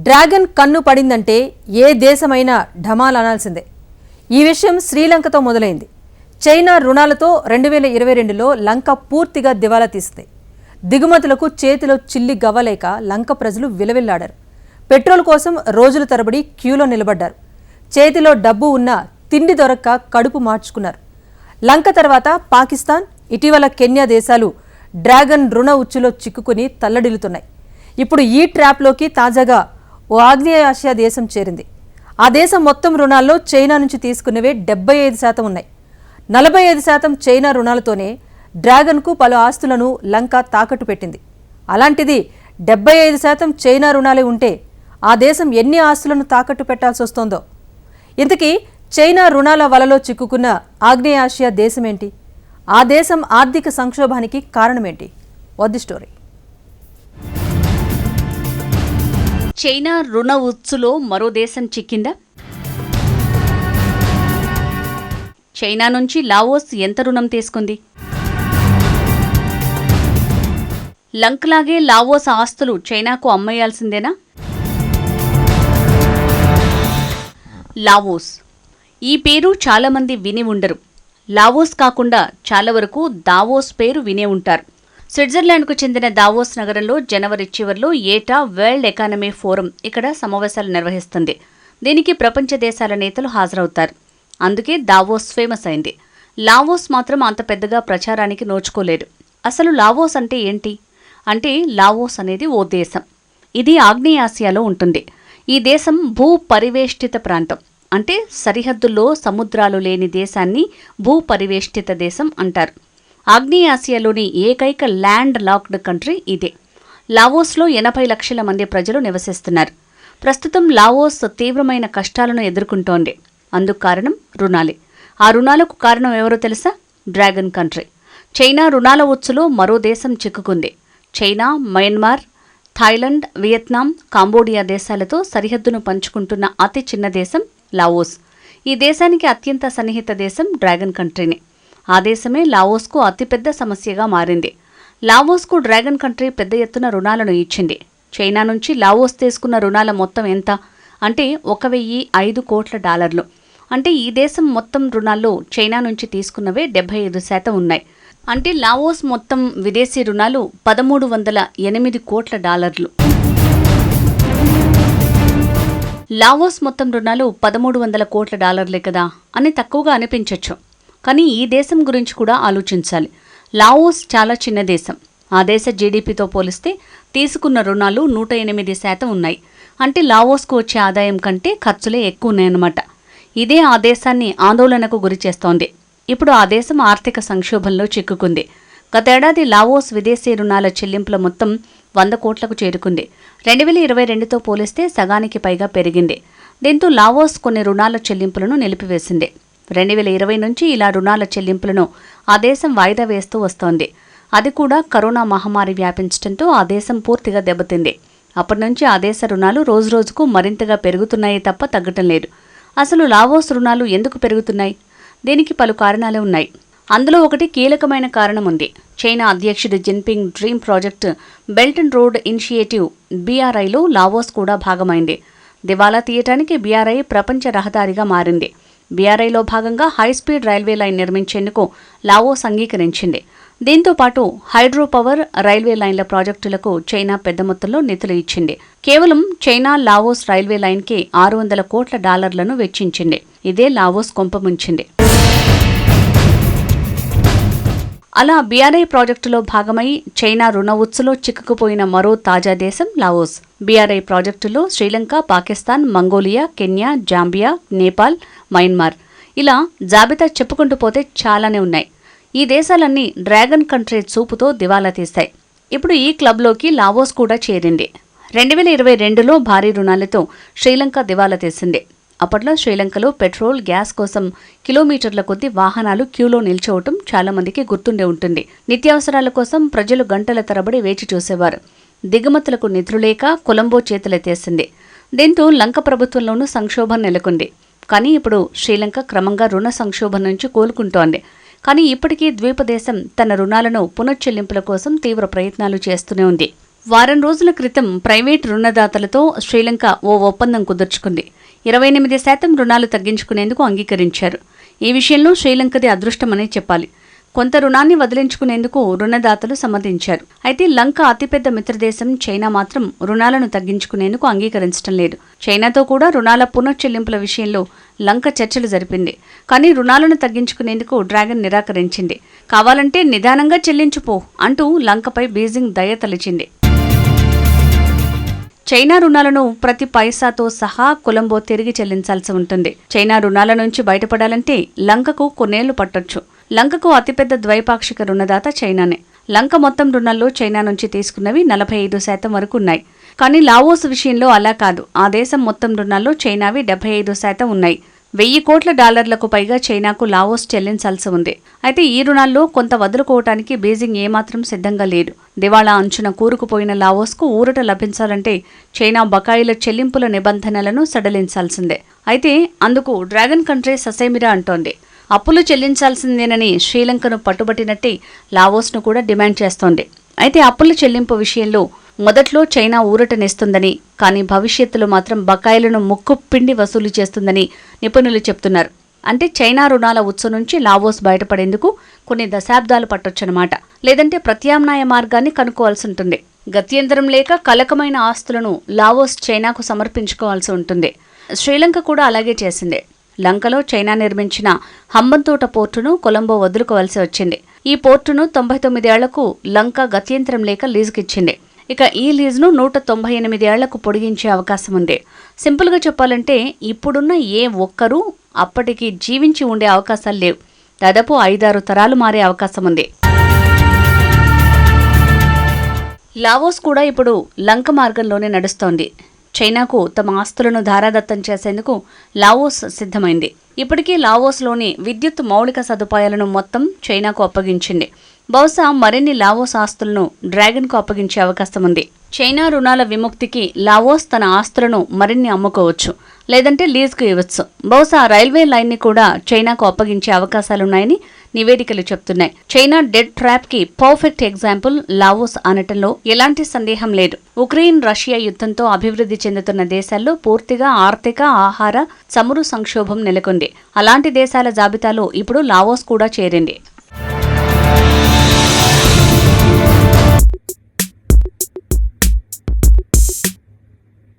Dragon కన్ను పడిందంటే ఏ దేశమైనా ఢమాల్ అనాల్సిందే. ఈ విషయం శ్రీలంకతో మొదలైంది. చైనా రుణాలతో 2022లో లంక పూర్తిగా దివాలా తీసింది. దిగుమతులకు చేతిలో చిల్లి గవ్వలేక లంక ప్రజలు విలవిల్లాడారు. పెట్రోల్ కోసం రోజుల తరబడి క్యూలో నిలబడ్డారు. చేతిలో డబ్బు ఉన్నా తిండి దొరక్క కడుపు మార్చుకున్నారు. లంక తర్వాత పాకిస్తాన్, ఇటీవల కెన్యా దేశాలు డ్రాగన్ రుణ ఉచ్చులో చిక్కుకుని తల్లడిల్లుతున్నాయి. ఇప్పుడు ఈ ట్రాప్లోకి తాజాగా ఓ ఆగ్నేయాసియా దేశం చేరింది. ఆ దేశం మొత్తం రుణాల్లో చైనా నుంచి తీసుకున్నవే 75% ఉన్నాయి. 45% చైనా రుణాలతోనే డ్రాగన్కు పలు ఆస్తులను లంక తాకట్టు పెట్టింది. అలాంటిది 75% చైనా రుణాలే ఉంటే ఆ దేశం ఎన్ని ఆస్తులను తాకట్టు పెట్టాల్సి వస్తోందో. ఇంతకీ చైనా రుణాల వలలో చిక్కుకున్న ఆగ్నేయాసియా దేశమేంటి? ఆ దేశం ఆర్థిక సంక్షోభానికి కారణమేంటి? What the story? చైనా రుణ ఉచ్చులో మరో దేశం చిక్కిందా? చైనా నుంచి లావోస్ ఎంత రుణం తీసుకుంది? లంకలాగే లావోస్ ఆస్తులు చైనాకు అమ్మేయాల్సిందేనా? లావోస్ ఈ పేరు చాలామంది విని ఉండరు. లావోస్ కాకుండా చాలా వరకు దావోస్ పేరు వినే ఉంటారు. స్విట్జర్లాండ్కు చెందిన దావోస్ నగరంలో జనవరి చివరిలో ఏటా వరల్డ్ ఎకానమీ ఫోరం ఇక్కడ సమావేశాలు నిర్వహిస్తుంది. దీనికి ప్రపంచ దేశాల నేతలు హాజరవుతారు. అందుకే దావోస్ ఫేమస్ అయింది. లావోస్ మాత్రం అంత పెద్దగా ప్రచారానికి నోచుకోలేదు. అసలు లావోస్ అంటే ఏంటి? అంటే లావోస్ అనేది ఓ దేశం. ఇది ఆగ్నేయాసియాలో ఉంటుంది. ఈ దేశం భూ పరివేష్టిత ప్రాంతం. అంటే సరిహద్దుల్లో సముద్రాలు లేని దేశాన్ని భూ పరివేష్టిత దేశం అంటారు. ఆగ్నేయాసియాలోని ఏకైక ల్యాండ్ లాక్డ్ కంట్రీ ఇదే. లావోస్లో 80 లక్షల మంది ప్రజలు నివసిస్తున్నారు. ప్రస్తుతం లావోస్ తీవ్రమైన కష్టాలను ఎదుర్కొంటోంది. అందుకు కారణం రుణాలే. ఆ రుణాలకు కారణం ఎవరో తెలుసా? Dragon country. చైనా రుణాల ఉచ్చులో మరో దేశం చిక్కుకుంది. China, Myanmar, Thailand, Vietnam, Cambodia దేశాలతో సరిహద్దును పంచుకుంటున్న అతి చిన్న దేశం లావోస్. ఈ దేశానికి అత్యంత సన్నిహిత దేశం డ్రాగన్ కంట్రీని. ఆ దేశమే లావోస్కు అతిపెద్ద సమస్యగా మారింది. లావోస్కు డ్రాగన్ కంట్రీ పెద్ద ఎత్తున రుణాలను ఇచ్చింది. చైనా నుంచి లావోస్ తీసుకున్న రుణాల మొత్తం ఎంత అంటే $1,005 కోట్ల. అంటే ఈ దేశం మొత్తం రుణాల్లో చైనా నుంచి తీసుకున్నవే 75% ఉన్నాయి. అంటే లావోస్ మొత్తం విదేశీ రుణాలు $1,308 కోట్ల. లావోస్ మొత్తం రుణాలు $1,300 కోట్ల కదా అని తక్కువగా అనిపించవచ్చు. కానీ ఈ దేశం గురించి కూడా ఆలోచించాలి. లావోస్ చాలా చిన్న దేశం. ఆ దేశ జీడీపీతో పోలిస్తే తీసుకున్న రుణాలు 108% ఉన్నాయి. అంటే లావోస్కు వచ్చే ఆదాయం కంటే ఖర్చులే ఎక్కువ ఉన్నాయన్నమాట. ఇదే ఆ దేశాన్ని ఆందోళనకు గురిచేస్తోంది. ఇప్పుడు ఆ దేశం ఆర్థిక సంక్షోభంలో చిక్కుకుంది. గతేడాది లావోస్ విదేశీ రుణాల చెల్లింపుల మొత్తం 100 కోట్లకు చేరుకుంది. 2022తో పోలిస్తే సగానికి పైగా పెరిగింది. దీంతో లావోస్ కొన్ని రుణాల చెల్లింపులను నిలిపివేసింది. 2020 నుంచి ఇలా రుణాల చెల్లింపులను ఆ దేశం వాయిదా వేస్తూ వస్తోంది. అది కూడా కరోనా మహమ్మారి వ్యాపించడంతో ఆ దేశం పూర్తిగా దెబ్బతింది. అప్పటి నుంచి ఆ దేశ రుణాలు రోజురోజుకు మరింతగా పెరుగుతున్నాయి తప్ప తగ్గటం లేదు. అసలు లావోస్ రుణాలు ఎందుకు పెరుగుతున్నాయి? దీనికి పలు కారణాలే ఉన్నాయి. అందులో ఒకటి కీలకమైన కారణం ఉంది. చైనా అధ్యక్షుడు Jinping dream project belt and road initiative BRIలో లావోస్ కూడా భాగమైంది. దివాలా తీయటానికి BRI ప్రపంచ రహదారిగా మారింది. BRIలో భాగంగా హైస్పీడ్ రైల్వే లైన్ నిర్మించేందుకు లావోస్ అంగీకరించింది. దీంతో పాటు హైడ్రో పవర్, రైల్వే లైన్ల ప్రాజెక్టులకు చైనా పెద్ద మొత్తంలో నిధులు ఇచ్చింది. కేవలం చైనా లావోస్ రైల్వే లైన్కి $600 కోట్ల వెచ్చించింది. ఇదే లావోస్ కొంపముంచింది. అలా BRI ప్రాజెక్టులో భాగమై చైనా రుణ ఉచ్చులో చిక్కుకుపోయిన మరో తాజా దేశం లావోస్. BRI ప్రాజెక్టులో Sri Lanka, Pakistan, Mongolia, Kenya, Zambia, Nepal, Myanmar ఇలా జాబితా చెప్పుకుంటూ పోతే చాలానే ఉన్నాయి. ఈ దేశాలన్నీ డ్రాగన్ కంట్రీ చూపుతో దివాలా తీశాయి. ఇప్పుడు ఈ క్లబ్లోకి లావోస్ కూడా చేరింది. 2022లో భారీ రుణాలతో శ్రీలంక దివాలా తీసింది. అప్పట్లో శ్రీలంకలో పెట్రోల్, గ్యాస్ కోసం కిలోమీటర్ల కొద్దీ వాహనాలు క్యూలో నిల్చోవటం చాలామందికి గుర్తుండే ఉంటుంది. నిత్యావసరాల కోసం ప్రజలు గంటల తరబడి వేచి చూసేవారు. దిగుమతులకు నిధులులేక కొలంబో చేతులెత్తేసింది. దీంతో లంక ప్రభుత్వంలోనూ సంక్షోభం నెలకొంది. కానీ ఇప్పుడు శ్రీలంక క్రమంగా రుణ సంక్షోభం నుంచి కోలుకుంటోంది. కానీ ఇప్పటికీ ద్వీపదేశం తన రుణాలను పునశ్చెల్లింపుల కోసం తీవ్ర ప్రయత్నాలు చేస్తూనే ఉంది. వారం రోజుల క్రితం ప్రైవేట్ రుణదాతలతో శ్రీలంక ఓ ఒప్పందం కుదుర్చుకుంది. 28% రుణాలు తగ్గించుకునేందుకు అంగీకరించారు. ఈ విషయంలో శ్రీలంకది అదృష్టమనే చెప్పాలి. కొంత రుణాన్ని వదిలించుకునేందుకు రుణదాతలు సమ్మతించారు. అయితే లంక అతిపెద్ద మిత్రదేశం చైనా మాత్రం రుణాలను తగ్గించుకునేందుకు అంగీకరించడం లేదు. చైనాతో కూడా రుణాల పునఃచెల్లింపుల విషయంలో లంక చర్చలు జరిపింది. కానీ రుణాలను తగ్గించుకునేందుకు డ్రాగన్ నిరాకరించింది. కావాలంటే నిదానంగా చెల్లించుపో అంటూ లంకపై బీజింగ్ దయ తలిచింది. చైనా రుణాలను ప్రతి పైసాతో సహా కొలంబో తిరిగి చెల్లించాల్సి ఉంటుంది. చైనా రుణాల నుంచి బయటపడాలంటే లంకకు కొన్నేళ్లు పట్టొచ్చు. లంకకు అతిపెద్ద ద్వైపాక్షిక రుణదాత చైనానే. లంక మొత్తం రుణాల్లో చైనా నుంచి తీసుకున్నవి 45% వరకు ఉన్నాయి. కానీ లావోస్ విషయంలో అలా కాదు. ఆ దేశం మొత్తం రుణాల్లో చైనావి 75% ఉన్నాయి. $1,000 కోట్ల పైగా చైనాకు లావోస్ చెల్లించాల్సి ఉంది. అయితే ఈ రుణాల్లో కొంత వదులుకోవటానికి బీజింగ్ ఏమాత్రం సిద్ధంగా లేదు. దివాళా అంచున కూరుకుపోయిన లావోస్కు ఊరట లభించాలంటే చైనా బకాయిల చెల్లింపుల నిబంధనలను సడలించాల్సిందే. అయితే అందుకు డ్రాగన్ కంట్రీ ససేమిరా అంటోంది. అప్పులు చెల్లించాల్సిందేనని శ్రీలంకను పట్టుబట్టినట్టే లావోస్ను కూడా డిమాండ్ చేస్తోంది. అయితే అప్పుల చెల్లింపు విషయంలో మొదట్లో చైనా ఊరటనిస్తుందని, కానీ భవిష్యత్తులో మాత్రం బకాయిలను ముక్కు పిండి వసూలు చేస్తుందని నిపుణులు చెప్తున్నారు. అంటే చైనా రుణాల ఉత్సు నుంచి లావోస్ బయటపడేందుకు కొన్ని దశాబ్దాలు పట్టొచ్చనమాట. లేదంటే ప్రత్యామ్నాయ మార్గాన్ని కనుక్కోవాల్సి ఉంటుంది. గత్యంతరం లేక కలకమైన ఆస్తులను లావోస్ చైనాకు సమర్పించుకోవాల్సి ఉంటుంది. శ్రీలంక కూడా అలాగే చేసింది. లంకలో చైనా నిర్మించిన హంబంతోట పోర్టును కొలంబో వదులుకోవాల్సి వచ్చింది. ఈ పోర్టును 99 ఏళ్లకు లంక గత్యంతరం లేక లీజుకిచ్చింది. ఇక ఈ లీజును 198 ఏళ్లకు పొడిగించే అవకాశం ఉంది. సింపుల్గా చెప్పాలంటే ఇప్పుడున్న ఏ ఒక్కరూ అప్పటికి జీవించి ఉండే అవకాశాలు లేవు. దాదాపు 5-6 తరాలు మారే అవకాశం ఉంది. లావోస్ కూడా ఇప్పుడు లంక మార్గంలోనే నడుస్తోంది. చైనాకు తమ ఆస్తులను ధారాదత్తం చేసేందుకు లావోస్ సిద్ధమైంది. ఇప్పటికీ లావోస్లోని విద్యుత్ మౌలిక సదుపాయాలను మొత్తం చైనాకు అప్పగించింది. బహుశా మరిన్ని లావోస్ ఆస్తులను డ్రాగన్కు అప్పగించే అవకాశం ఉంది. చైనా రుణాల విముక్తికి లావోస్ తన ఆస్తులను మరిన్ని అమ్ముకోవచ్చు, లేదంటే లీజుకు ఇవ్వచ్చు. బహుశా రైల్వే లైన్ని కూడా చైనాకు అప్పగించే అవకాశాలున్నాయని నివేదికలు చెప్తున్నాయి. చైనా డెడ్ ట్రాప్ కి పర్ఫెక్ట్ ఎగ్జాంపుల్ లావోస్ అనటంలో ఎలాంటి సందేహం లేదు. ఉక్రెయిన్ రష్యా యుద్ధంతో అభివృద్ధి చెందుతున్న దేశాల్లో పూర్తిగా ఆర్థిక, ఆహార, చమురు సంక్షోభం నెలకొంది. అలాంటి దేశాల జాబితాలో ఇప్పుడు లావోస్ కూడా చేరింది.